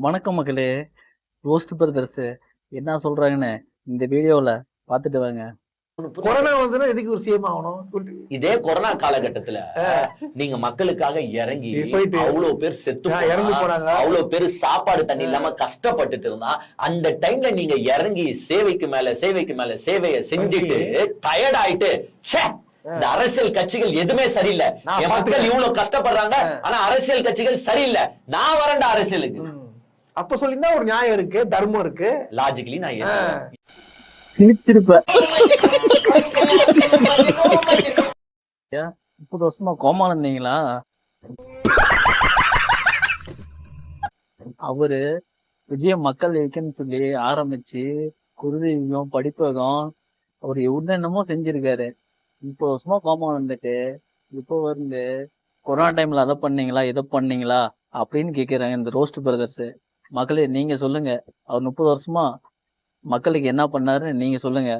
வணக்கம் மக்களே. Roast brothers என்ன சொல்றாங்கன்னு இந்த வீடியோல பாத்துட்டு வாங்க. கொரோனா வந்துன்னா எதுக்கு ஒரு சிஎம் ஆகணும்? இதே கொரோனா காலகட்டத்துல நீங்க மக்களுக்காக இறங்கி போயிட்டு அவ்வளவு பேர் செத்து இறந்து போனாங்க. அவ்வளவு பேர் சாப்பாடு தண்ணி இல்லாம கஷ்டப்பட்டுட்டு இருந்தா அந்த டைம்ல நீங்க இறங்கி சேவைக்கு மேல சேவையை செஞ்சுட்டு டயர்ட் ஆயிட்டு இந்த அரசியல் கட்சிகள் எதுவுமே சரியில்லை, என் மக்கள் இவ்வளவு கஷ்டப்படுறாங்க, ஆனா அரசியல் கட்சிகள் சரியில்லை, நான் வரேன்டா அரசியலுக்கு அப்ப சொல்லியிருந்தா ஒரு நியாயம் இருக்கு, தர்மம் இருக்கு. லாஜிக்கலி நான் கிழிச்சிருப்ப. 30 வருஷமா கோமால இருந்தீங்களா? அவரு விஜய மக்கள் இயக்கம்னு சொல்லி ஆரம்பிச்சு குருதியும் படிப்பகம் அவர் என்னென்னமோ செஞ்சிருக்காரு. 30 வருஷமா கோமால இருந்துட்டு இப்போ வந்து கொரோனா டைம்ல அதை பண்ணீங்களா இதை பண்ணீங்களா அப்படின்னு கேக்குறாங்க இந்த ரோஸ்ட் பிரதர்ஸ். மக்களே நீங்க சொல்லுங்க, அவர் 30 வருஷமா மக்களுக்கு என்ன பண்ணாருன்னு நீங்க சொல்லுங்க.